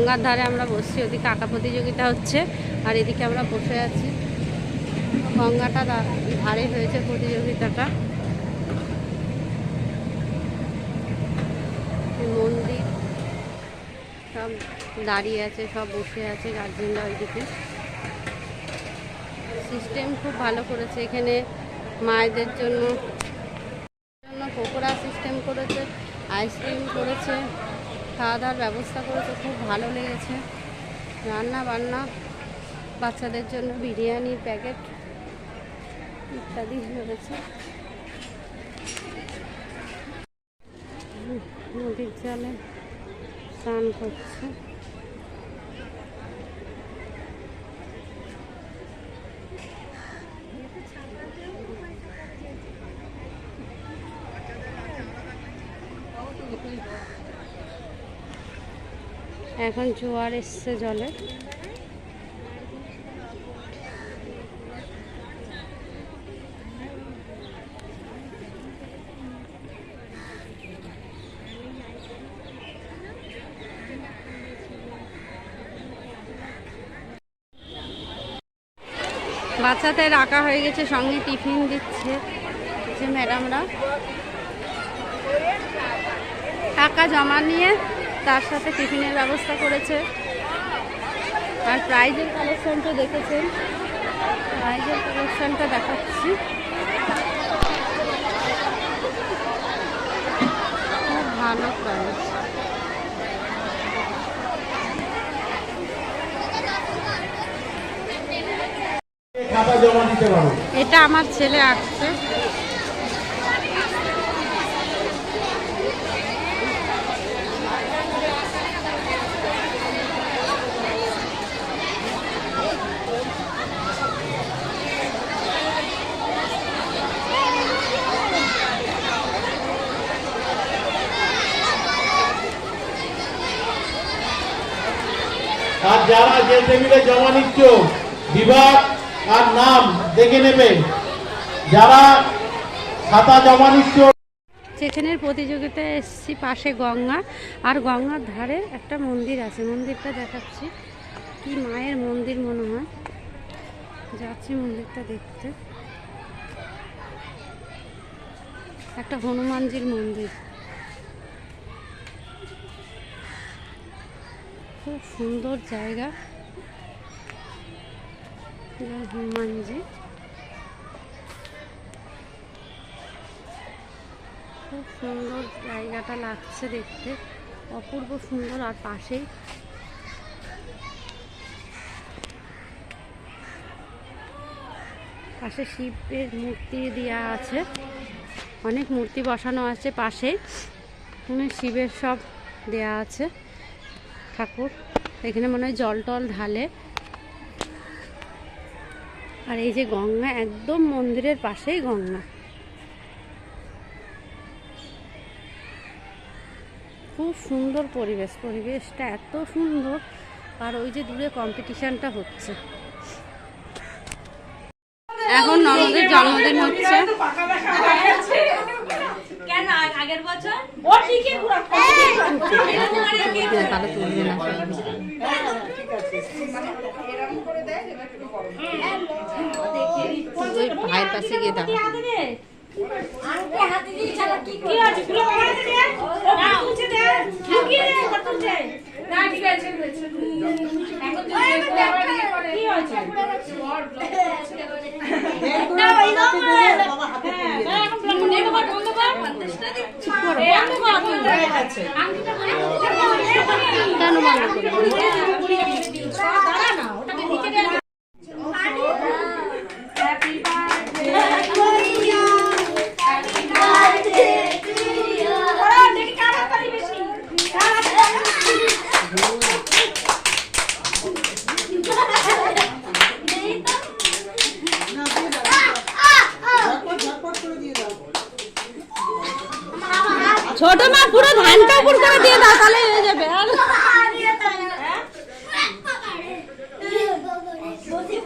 গঙ্গার ধারে আমরা বসছি, ওদিকে আঁকা প্রতিযোগিতা হচ্ছে আর এদিকে আমরা বসে আছি। গঙ্গাটা ধারে হয়েছে প্রতিযোগিতাটা। মন্দির সব দাঁড়িয়ে আছে, সব বসে আছে গার্জেনরা। ওইদিকে সিস্টেম খুব ভালো করেছে এখানে মায়েদের জন্য পকোড়া সিস্টেম করেছে, আইসক্রিম করেছে, খাওয়া দাওয়ার ব্যবস্থা করেছে, খুব ভালো লেগেছে। রান্না বান্না, বাচ্চাদের জন্য বিরিয়ানির প্যাকেট ইত্যাদি রয়েছে। নদীর জলে স্নান করছে। এখন জোয়ার এসছে জলে। বাচ্চাদের রাখা হয়ে গেছে, সঙ্গে টিফিন দিচ্ছে যে ম্যাডামরা। টাকা জমা নিয়ে তার সাথে টিফিনের ব্যবস্থা করেছে। আর প্রাইজের কালেকশনটা দেখেছেন, প্রাইজের কালেকশনটা দেখাচ্ছি। খুব ভালো প্রাইজ। এটা আমার ছেলে আঁকছে। আর যারা যে টেবিলে জমা নিচ্ছ বিভাগ আর নাম দেখে নেবেন। যারা খাতা জমা নিচ্ছ, সেখানের প্রতিযোগিতায় এসেছি, পাশে গঙ্গা আর গঙ্গার ধারে একটা মন্দির আছে। মন্দিরটা দেখাচ্ছি, কি মায়ের মন্দির মনে হয়। যাচ্ছি মন্দিরটা দেখতে। একটা হনুমানজির মন্দির, খুব সুন্দর জায়গা। হনুমানজি খুব সুন্দর জায়গাটা লাগছে দেখতে, অপূর্ব সুন্দর। আর পাশেই শিবের মূর্তি দেওয়া আছে, অনেক মূর্তি বসানো আছে পাশে। শিবের সব দেয়া আছে ঠাকুর। এখানে মনে হয় জল টল ঢালে। আর এই যে গঙ্গা, একদম মন্দিরের পাশেই গঙ্গা। খুব সুন্দর পরিবেশ, পরিবেশটা এত সুন্দর। আর ওই যে দূরে কম্পিটিশনটা হচ্ছে। এখন ননদের জন্মদিন হচ্ছে। কেন আগের বছর ও ঠিকই পুরো তাহলে তুলবে না। ওই ভাইয়ের কাছে গিয়ে দাও। কেন ছোট মা পুরো ধানটা উপর করে দিয়ে দাও, তাহলে হয়ে যাবে। আর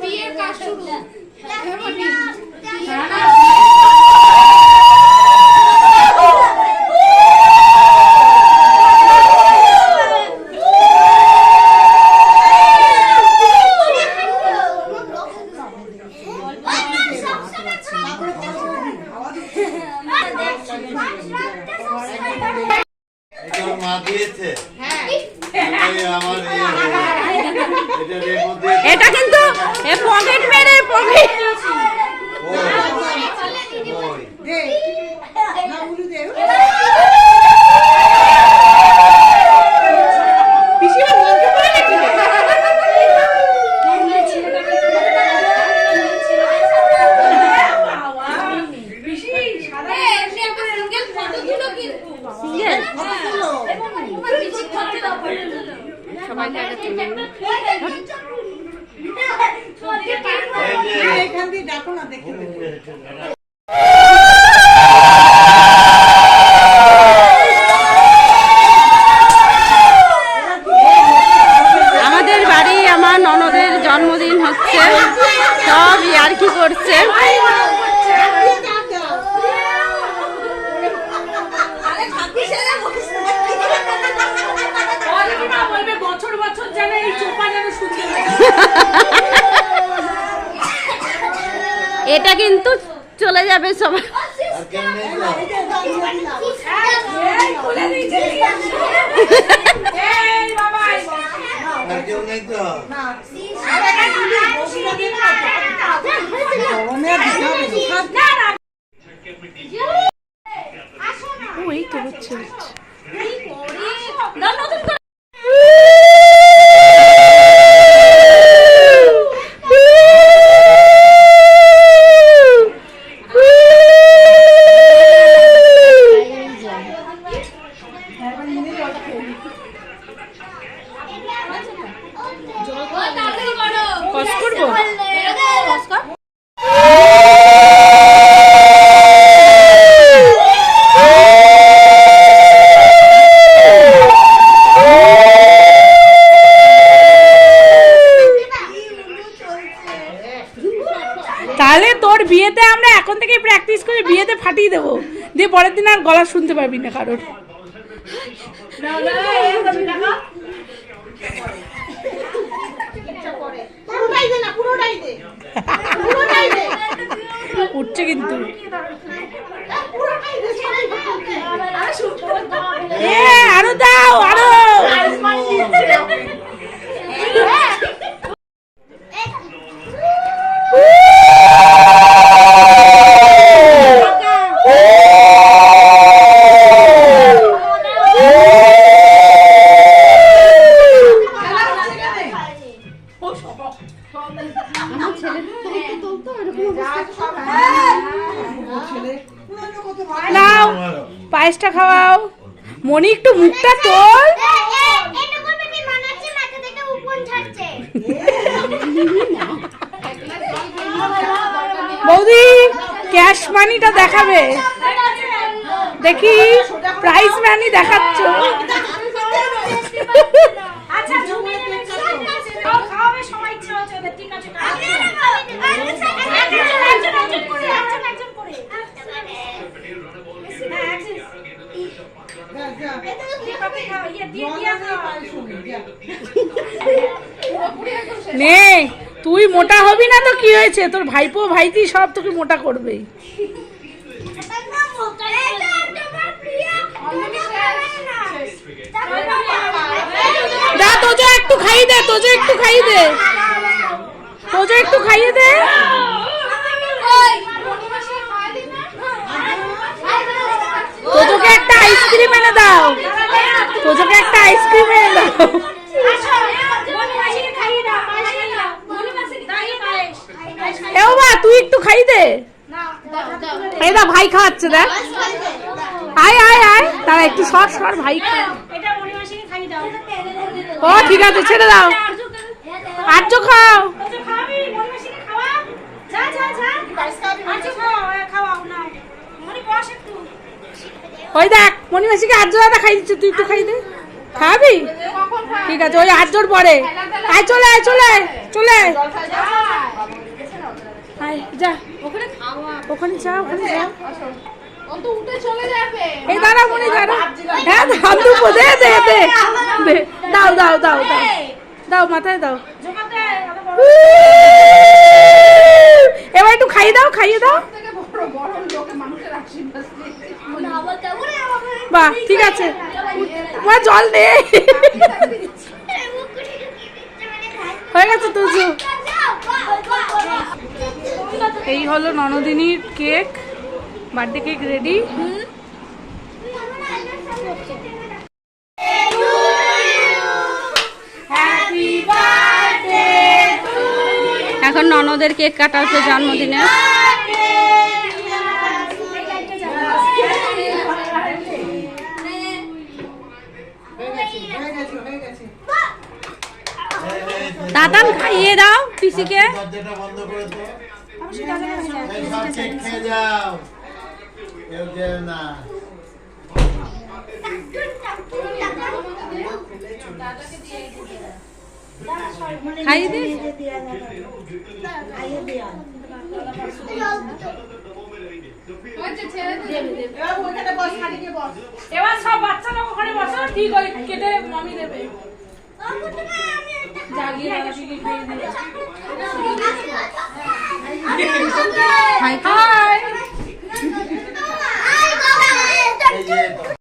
বিয়ের কাজ শুরু। এটা কিন্তু পকেট মেরে পকেট সবাইকে আগে তুলে নিই। এখান দিয়ে ডাকো না দেখে আমাদের বাড়ি আমার ননদের জন্মদিন হচ্ছে, সব ইয়ার্কি করছে। বছর বছর জানে এই চোপা যেন শুনতে এটা কিন্তু চলে যাবে সবাই। খুলে দিয়েছে এই বাবা ওই তো হচ্ছে তাহলে তোর বিয়েতে আমরা এখন থেকে প্র্যাকটিস করে বিয়েতে ফাটিয়ে দেবো, দিয়ে পরের দিন আর গলা শুনতে পারবি না কারোর। উঠছে কিন্তু আরো দাও আরো। নাও পায়েসটা খাওয়াও। মনি একটু মুখটা তোল। বৌদি ক্যাশ মানিটা দেখাবে, দেখি প্রাইজ মানি দেখাচ্ছ। নে তুই মোটা হবি না তো কি হয়েছে, তোর ভাইপো ভাইজি সব তোকে মোটা করবে। দা তোজো একটু খাইয়ে দে, তোজো একটু খাইয়ে দে, তোজো একটু খাইয়ে দে। তোজোকে একটা আইসক্রিম এনে দাও, তোজোকে একটা আইসক্রিম এনে দাও। এ বাবা তুই একটু খাই দে। এই দা ভাই খাওয়াচ্ছে, দেখ আয় আয় আয়, তারা একটু সর সর ভাই খা। ও ঠিক আছে ছেড়ে দাও, আর্য খাও। ওই দেখ মণিমাসিকে আর্য দাদা খাই দিচ্ছে, তুই একটু খাই দে। খাবি ঠিক আছে, ওই আর্যর পরে আয়, চলে আয় চলে আয় চলে আয়, যা ওখানে যা, ওখানে যা। এই দাঁড়া মনে দাঁড়া, হ্যাঁ ধান দুপো দে দে দে দে, দাও দাও দাও দাও দাও, মাথায় দাও। এবার একটু খাইয়ে দাও, খাইয়ে দাও। বাহ ঠিক আছে, জল দে। এই হলো ননদিনীর কেক, বার্থডে কেক রেডি। এখন ননদের কেক কাটা হচ্ছে জন্মদিনে। দাদান খাইয়ে দাও পিসিকে। দরজাটা বন্ধ করে দাও। এই সব কেক খেয়ে যাও, কেউ যেও না। খাইয়ে দে। এবার সব বাচ্চারা ওখানে বসো, ঠিক ওই কেটে মামি দেবে। জাগিয়ে দাদাকে খেয়ে দিলে। High high. এই যে